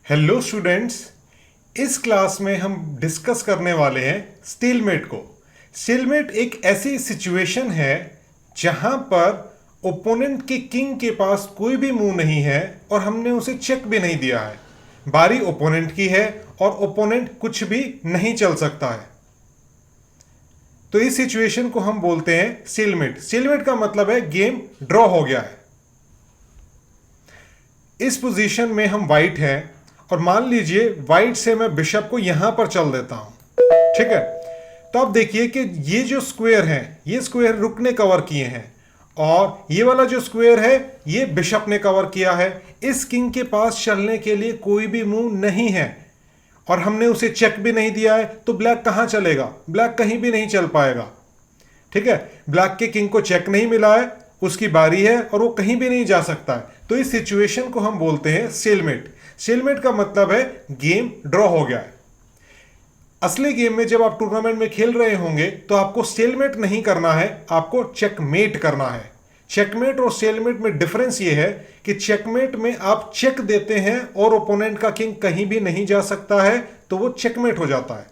Hello students. इस class में हम डिस्कस करने वाले हैं स्टेलमेट को। स्टेलमेट एक ऐसी सिचुएशन है जहां पर ओपोनेंट के किंग के पास कोई भी मूव नहीं है और हमने उसे चेक भी नहीं दिया है। बारी ओपोनेंट की है और ओपोनेंट कुछ भी नहीं चल सकता है। तो इस सिचुएशन को हम बोलते हैं स्टेलमेट। स्टेलमेट का मतलब है गेम ड्रॉ हो गया है। इस पोजीशन में हम वाइट हैं और मान लीजिए वाइट से मैं बिशप को यहां पर चल देता हूं, ठीक है। तो आप देखिए कि ये जो स्क्वायर है, ये स्क्वायर रुक ने कवर किए हैं और ये वाला जो स्क्वायर है ये बिशप ने कवर किया है। इस किंग के पास चलने के लिए कोई भी मूव नहीं है और हमने उसे चेक भी नहीं दिया है, तो ब्लैक कहां चलेगा? ब्लैक कहीं भी नहीं चल पाएगा, ठीक है। ब्लैक के किंग को चेक नहीं मिला है, उसकी बारी है और वो कहीं भी नहीं जा सकता है। तो इस सिचुएशन को हम बोलते हैं स्टेलमेट। स्टेलमेट का मतलब है गेम ड्रॉ हो गया है। असली गेम में जब आप टूर्नामेंट में खेल रहे होंगे तो आपको स्टेलमेट नहीं करना है, आपको चेकमेट करना है। चेकमेट और स्टेलमेट में डिफरेंस ये है कि चेकमेट में आप चेक देते हैं और ओपोनेंट का किंग कहीं भी नहीं जा सकता है, तो वो चेकमेट हो जाता है।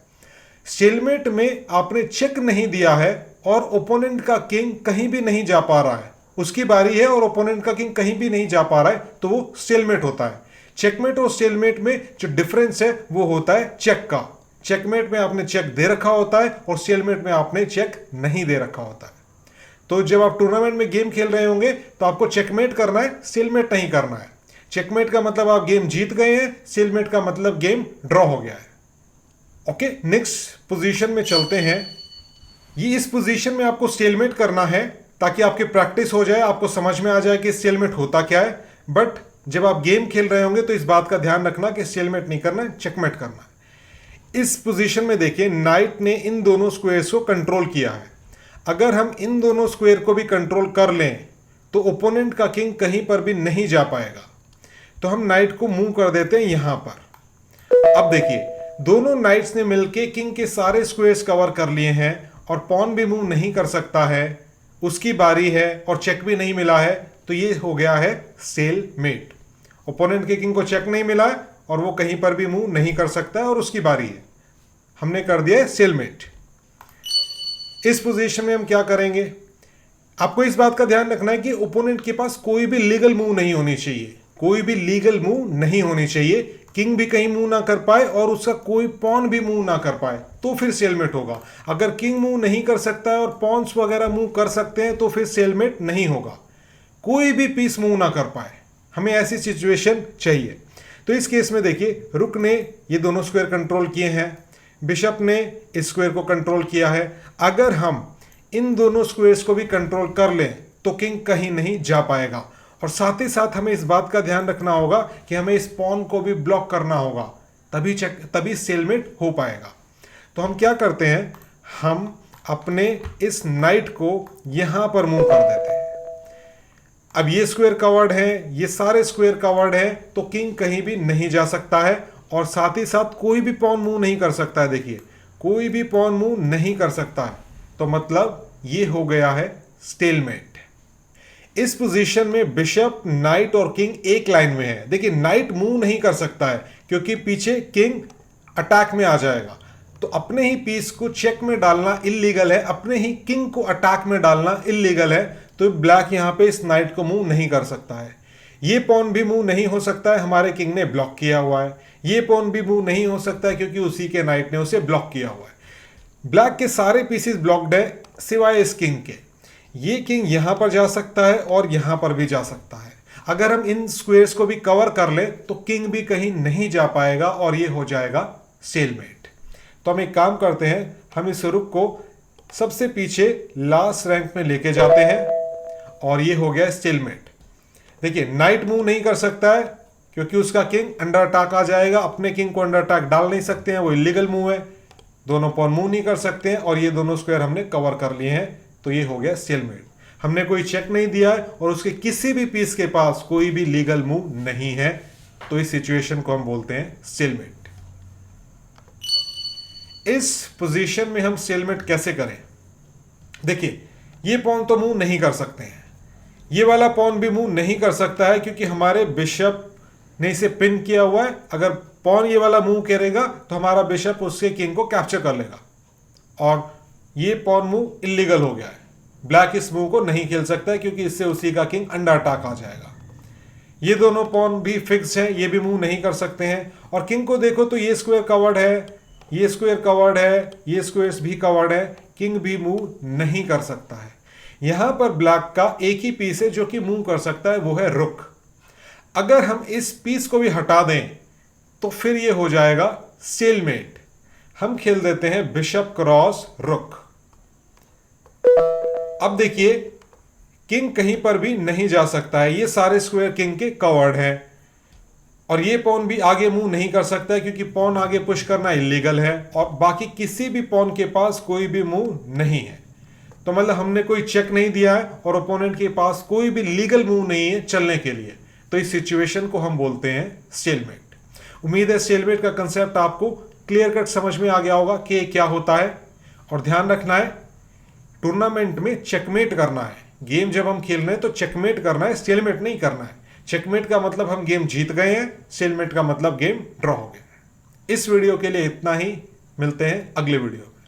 स्टेलमेट में आपने चेक नहीं दिया है और ओपोनेंट का किंग कहीं भी नहीं जा पा रहा है, उसकी बारी है और ओपोनेंट का किंग कहीं भी नहीं जा पा रहा है, तो वो स्टेलमेट होता है। चेकमेट और स्टेलमेट में जो डिफरेंस है वो होता है चेक का। चेकमेट में आपने चेक दे रखा होता है और स्टेलमेट में आपने चेक नहीं दे रखा होता है। तो जब आप टूर्नामेंट में गेम खेल रहे होंगे तो आपको चेकमेट करना है, स्टेलमेट नहीं करना है। चेकमेट का मतलब आप गेम जीत गए हैं, स्टेलमेट का मतलब गेम ड्रॉ हो गया है। ओके, नेक्स्ट पोजीशन में चलते हैं। ये इस पोजीशन में आपको स्टेलमेट करना है ताकि आपकी प्रैक्टिस हो जाए, आपको समझ में आ जाए कि स्टेलमेट होता क्या है। बट जब आप गेम खेल रहे होंगे तो इस बात का ध्यान रखना कि स्टेलमेट नहीं करना है, चेकमेट करना है। इस पोजीशन में देखिए नाइट ने इन दोनों स्क्वायर्स को कंट्रोल किया है। अगर हम इन दोनों स्क्वायर को भी कंट्रोल कर लें तो ओपोनेंट का किंग कहीं पर भी नहीं जा पाएगा। तो हम नाइट को मूव कर देते हैं यहां पर। अब देखिए दोनों नाइट्स ने मिलकर किंग के सारे स्क्वायर्स कवर कर लिए हैं और पॉन भी मूव नहीं कर सकता है, उसकी बारी है और चेक भी नहीं मिला है, तो ये हो गया है स्टेलमेट। ओपोनेंट के किंग को चेक नहीं मिला है और वो कहीं पर भी मूव नहीं कर सकता है और उसकी बारी है, हमने कर दिया है स्टेलमेट। इस पोजीशन में हम क्या करेंगे? आपको इस बात का ध्यान रखना है कि ओपोनेंट के पास कोई भी लीगल मूव नहीं होनी चाहिए, कोई भी लीगल मूव नहीं होनी चाहिए। किंग भी कहीं मूव ना कर पाए और उसका कोई पॉन भी मूव ना कर पाए, तो फिर स्टेलमेट होगा। अगर किंग मूव नहीं कर सकता है और पॉन्स वगैरह मूव कर सकते हैं तो फिर स्टेलमेट नहीं होगा। कोई भी पीस मूव ना कर पाए, हमें ऐसी सिचुएशन चाहिए। तो इस केस में देखिए रुक ने ये दोनों स्क्वायर कंट्रोल किए हैं, बिशप ने इस स्क्वायर को कंट्रोल किया है। अगर हम इन दोनों स्क्वायर्स को भी कंट्रोल कर लें तो किंग कहीं नहीं जा पाएगा। और साथ ही साथ हमें इस बात का ध्यान रखना होगा कि हमें इस पॉन को भी ब्लॉक करना होगा, तभी स्टेलमेट हो पाएगा। तो हम क्या करते हैं, हम अपने इस नाइट को यहां पर मूव कर देते हैं। अब ये स्क्वायर कवर्ड है, ये सारे स्क्वायर कवर्ड है, तो किंग कहीं भी नहीं जा सकता है और साथ ही साथ कोई भी पॉन मूव नहीं कर सकता है। देखिए कोई भी पॉन मूव नहीं कर सकता है, तो मतलब ये हो गया है स्टेलमेट। इस पोजीशन में बिशप, नाइट और किंग एक लाइन में है। देखिए नाइट मूव नहीं कर सकता है क्योंकि पीछे किंग अटैक में आ जाएगा, तो अपने ही पीस को चेक में डालना इल्लीगल है, अपने ही किंग को अटैक में डालना इल्लीगल है। तो ब्लैक यहां पे इस नाइट को मूव नहीं कर सकता है। ये पॉन भी मूव नहीं हो सकता है, हमारे किंग ने ब्लॉक किया हुआ है। ये पॉन भी मूव नहीं हो सकता है क्योंकि उसी के नाइट ने उसे ब्लॉक किया हुआ है। ब्लैक के सारे पीसेस ब्लॉक्ड है सिवाय इस किंग के। ये किंग यहां पर जा सकता है और यहां पर भी जा सकता है। अगर हम इन स्क्वायर्स को भी कवर कर ले तो किंग भी कहीं नहीं जा पाएगा और ये हो जाएगा स्टेलमेट। तो हम एक काम करते हैं, हम इस रुक को सबसे पीछे लास्ट रैंक में लेके जाते हैं और ये हो गया स्टेलमेट। देखिए नाइट मूव नहीं कर सकता है क्योंकि उसका किंग अंडर अटैक आ जाएगा, अपने किंग को अंडर अटैक डाल नहीं सकते हैं, वो इलीगल मूव है। दोनों पॉन मूव नहीं कर सकते हैं और ये दोनों स्क्वायर हमने कवर कर लिए हैं, तो ये हो गया स्टेलमेट। हमने कोई चेक नहीं दिया है और उसके किसी भी पीस के पास कोई भी लीगल मूव नहीं है, तो इस सिचुएशन को हम बोलते हैं स्टेलमेट। इस पोजीशन में हम स्टेलमेट कैसे करें? देखिए ये पॉन तो मूव नहीं कर सकते हैं, ये वाला पॉन भी मूव नहीं कर सकता है क्योंकि हमारे बिशप नहीं से पिन किया हुआ है, अगर पॉन ये वाला मूव करेगा तो हमारा बिशप उसके किंग को कैप्चर कर लेगा और ये पॉन मूव इलीगल हो गया है। ब्लैक इस मूव को नहीं खेल सकता है क्योंकि इससे उसी का किंग अंडर अटैक आ जाएगा। ये दोनों पॉन भी फिक्स है, ये भी मूव नहीं कर सकते हैं। और किंग को देखो तो ये स्क्वायर कवर्ड है, ये स्क्वायर कवर्ड है, ये स्क्वायर्स भी कवर्ड है, किंग भी मूव नहीं कर सकता है। यहां पर ब्लैक का एक ही पीस है जो कि मूव कर सकता है, वो है रुक। अगर हम इस पीस को भी हटा दें तो फिर ये हो जाएगा स्टेलमेट। हम खेल देते हैं बिशप क्रॉस रुक। अब देखिए किंग कहीं पर भी नहीं जा सकता है, ये सारे स्क्वायर किंग के कवर्ड हैं और ये पॉन भी आगे मूव नहीं कर सकता है क्योंकि पॉन आगे पुश करना इलीगल है और बाकी किसी भी पॉन के पास कोई भी मूव नहीं है। तो मतलब हमने कोई चेक नहीं दिया है और ओपोनेंट के पास कोई भी लीगल मूव नहीं है चलने के लिए। तो इस सिचुएशन को हम बोलते हैं स्टेलमेट। उम्मीद है स्टेलमेट का कंसेप्ट आपको क्लियर कट समझ में आ गया होगा कि क्या होता है। और ध्यान रखना है टूर्नामेंट में चेकमेट करना है। गेम जब हम खेल रहे हैं तो चेकमेट करना है, स्टेलमेट नहीं करना है। चेकमेट का मतलब हम गेम जीत गए हैं, स्टेलमेट का मतलब गेम ड्रॉ हो गया है। इस वीडियो के लिए इतना ही, मिलते हैं अगले वीडियो में।